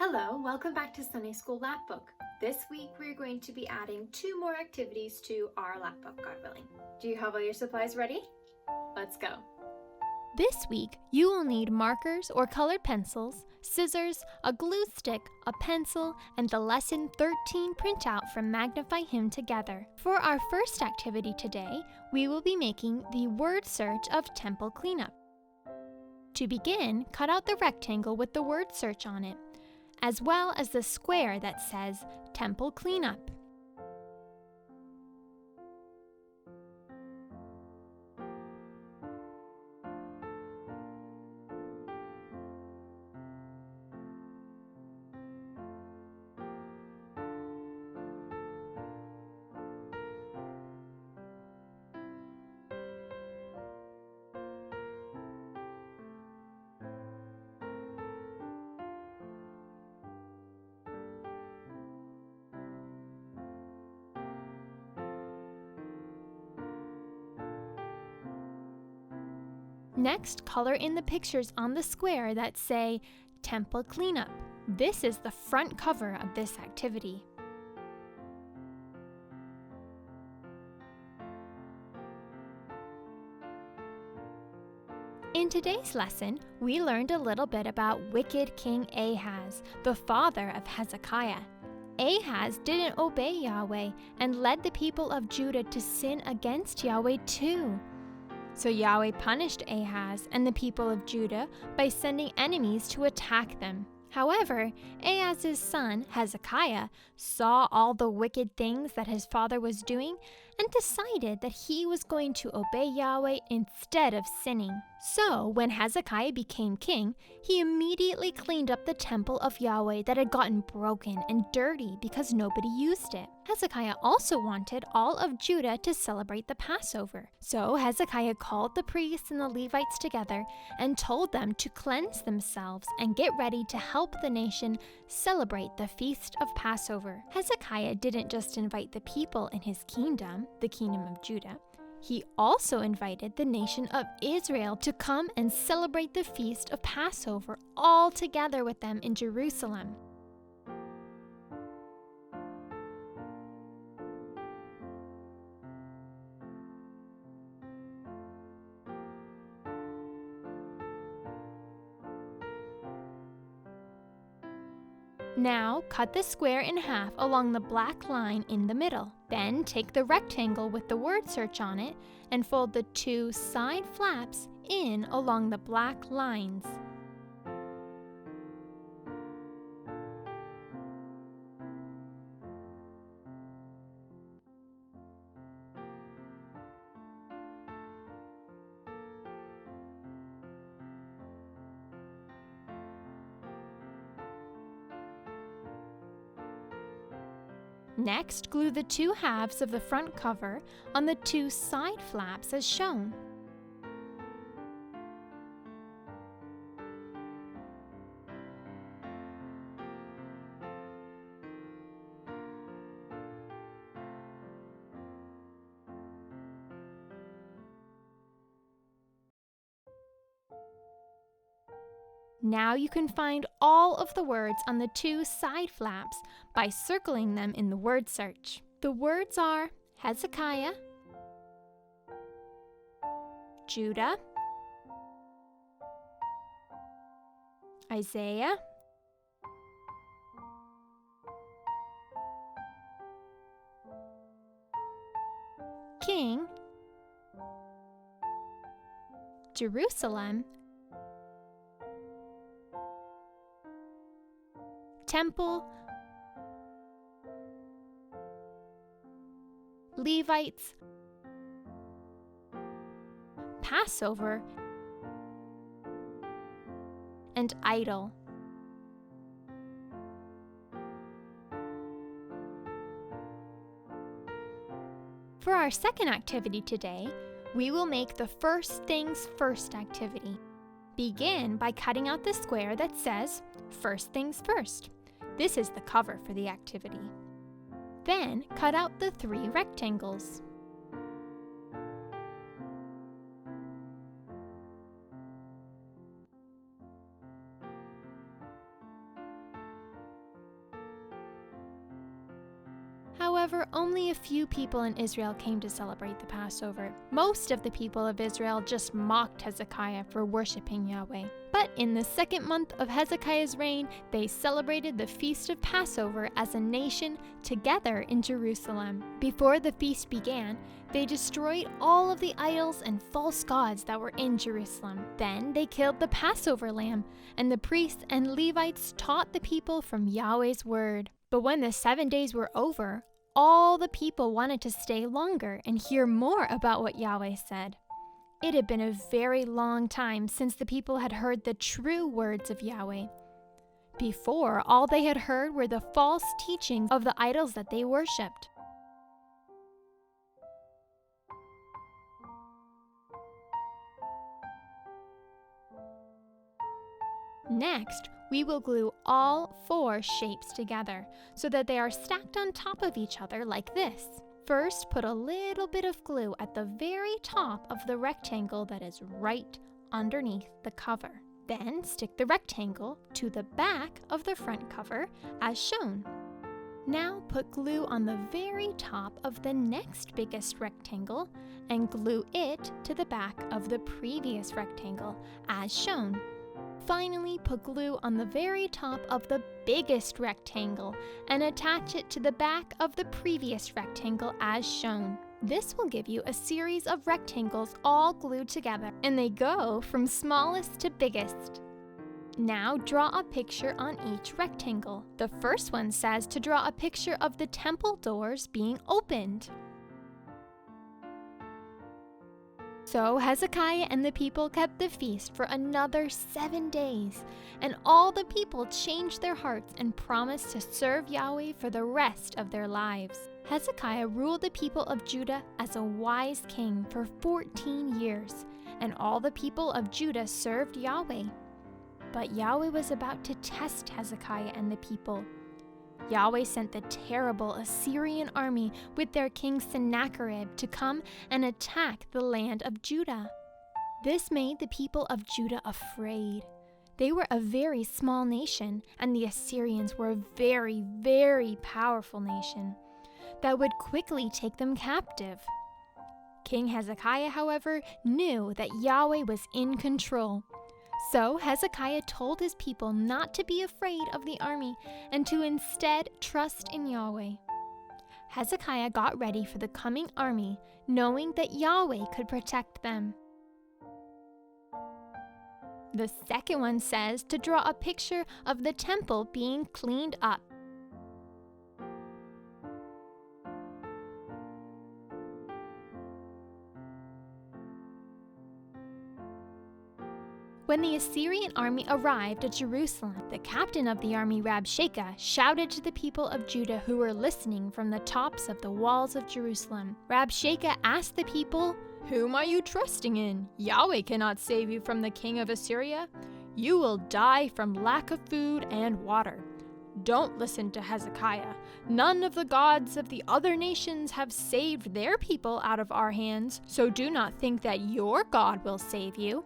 Hello, welcome back to Sunday School Lapbook. This week we're going to be adding 2 more activities to our Lapbook, God willing. Do you have all your supplies ready? Let's go. This week, you will need markers or colored pencils, scissors, a glue stick, a pencil, and the Lesson 13 printout from Magnify Him Together. For our first activity today, we will be making the word search of temple cleanup. To begin, cut out the rectangle with the word search on it, as well as the square that says temple cleanup. Next, color in the pictures on the square that say temple cleanup. This is the front cover of this activity. In today's lesson, we learned a little bit about wicked King Ahaz, the father of Hezekiah. Ahaz didn't obey Yahweh and led the people of Judah to sin against Yahweh too. So Yahweh punished Ahaz and the people of Judah by sending enemies to attack them. However, Ahaz's son, Hezekiah, saw all the wicked things that his father was doing and decided that he was going to obey Yahweh instead of sinning. So, when Hezekiah became king, he immediately cleaned up the temple of Yahweh that had gotten broken and dirty because nobody used it. Hezekiah also wanted all of Judah to celebrate the Passover. So Hezekiah called the priests and the Levites together and told them to cleanse themselves and get ready to help the nation celebrate the feast of Passover. Hezekiah didn't just invite the people in his kingdom, the kingdom of Judah. He also invited the nation of Israel to come and celebrate the feast of Passover all together with them in Jerusalem. Now, cut the square in half along the black line in the middle. Then take the rectangle with the word search on it and fold the 2 side flaps in along the black lines. Next, glue the 2 halves of the front cover on the 2 side flaps as shown. Now you can find all of the words on the 2 side flaps by circling them in the word search. The words are Hezekiah, Judah, Isaiah, King, Jerusalem, Temple, Levites, Passover, and idol. For our second activity today, we will make the first things first activity. Begin by cutting out the square that says First Things First. This is the cover for the activity. Then cut out the 3 rectangles. However, only a few people in Israel came to celebrate the Passover. Most of the people of Israel just mocked Hezekiah for worshiping Yahweh. But in the second month of Hezekiah's reign, they celebrated the Feast of Passover as a nation together in Jerusalem. Before the feast began, they destroyed all of the idols and false gods that were in Jerusalem. Then they killed the Passover lamb, and the priests and Levites taught the people from Yahweh's word. But when the 7 days were over, all the people wanted to stay longer and hear more about what Yahweh said. It had been a very long time since the people had heard the true words of Yahweh. Before, all they had heard were the false teachings of the idols that they worshipped. Next, we will glue all 4 shapes together so that they are stacked on top of each other like this. First, put a little bit of glue at the very top of the rectangle that is right underneath the cover. Then stick the rectangle to the back of the front cover as shown. Now put glue on the very top of the next biggest rectangle and glue it to the back of the previous rectangle as shown. Finally, put glue on the very top of the biggest rectangle and attach it to the back of the previous rectangle as shown. This will give you a series of rectangles all glued together, and they go from smallest to biggest. Now draw a picture on each rectangle. The first one says to draw a picture of the temple doors being opened. So Hezekiah and the people kept the feast for another 7 days, and all the people changed their hearts and promised to serve Yahweh for the rest of their lives. Hezekiah ruled the people of Judah as a wise king for 14 years, and all the people of Judah served Yahweh. But Yahweh was about to test Hezekiah and the people. Yahweh sent the terrible Assyrian army with their king Sennacherib to come and attack the land of Judah. This made the people of Judah afraid. They were a very small nation, and the Assyrians were a very, very powerful nation that would quickly take them captive. King Hezekiah, however, knew that Yahweh was in control. So Hezekiah told his people not to be afraid of the army and to instead trust in Yahweh. Hezekiah got ready for the coming army, knowing that Yahweh could protect them. The second one says to draw a picture of the temple being cleaned up. When the Assyrian army arrived at Jerusalem, the captain of the army, Rabshakeh, shouted to the people of Judah who were listening from the tops of the walls of Jerusalem. Rabshakeh asked the people, "Whom are you trusting in? Yahweh cannot save you from the king of Assyria. You will die from lack of food and water. Don't listen to Hezekiah. None of the gods of the other nations have saved their people out of our hands, so do not think that your God will save you."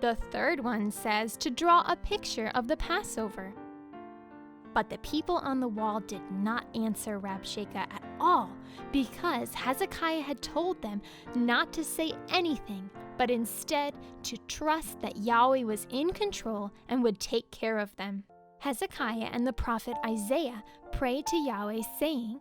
The third one says to draw a picture of the Passover. But the people on the wall did not answer Rabshakeh at all, because Hezekiah had told them not to say anything, but instead to trust that Yahweh was in control and would take care of them. Hezekiah and the prophet Isaiah prayed to Yahweh, saying,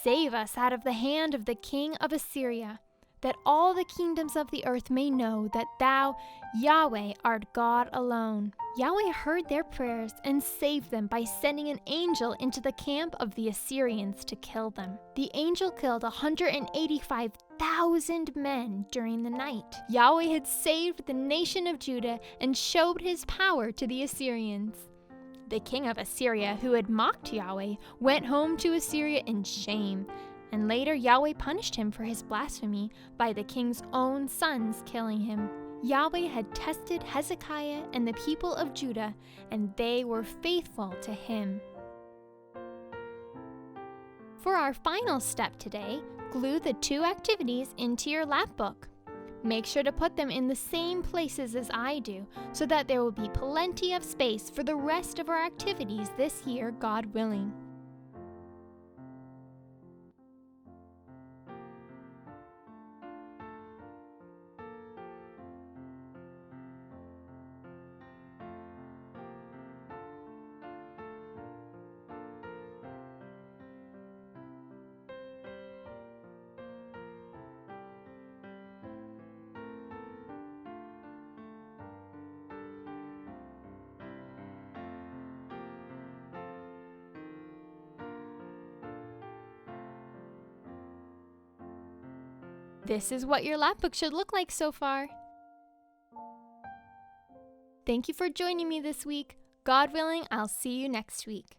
"Save us out of the hand of the king of Assyria, that all the kingdoms of the earth may know that thou, Yahweh, art God alone." Yahweh heard their prayers and saved them by sending an angel into the camp of the Assyrians to kill them. The angel killed 185,000 men during the night. Yahweh had saved the nation of Judah and showed his power to the Assyrians. The king of Assyria, who had mocked Yahweh, went home to Assyria in shame. And later Yahweh punished him for his blasphemy by the king's own sons killing him. Yahweh had tested Hezekiah and the people of Judah, and they were faithful to him. For our final step today, glue the 2 activities into your Lapbook. Make sure to put them in the same places as I do so that there will be plenty of space for the rest of our activities this year, God willing. This is what your Lapbook should look like so far. Thank you for joining me this week. God willing, I'll see you next week.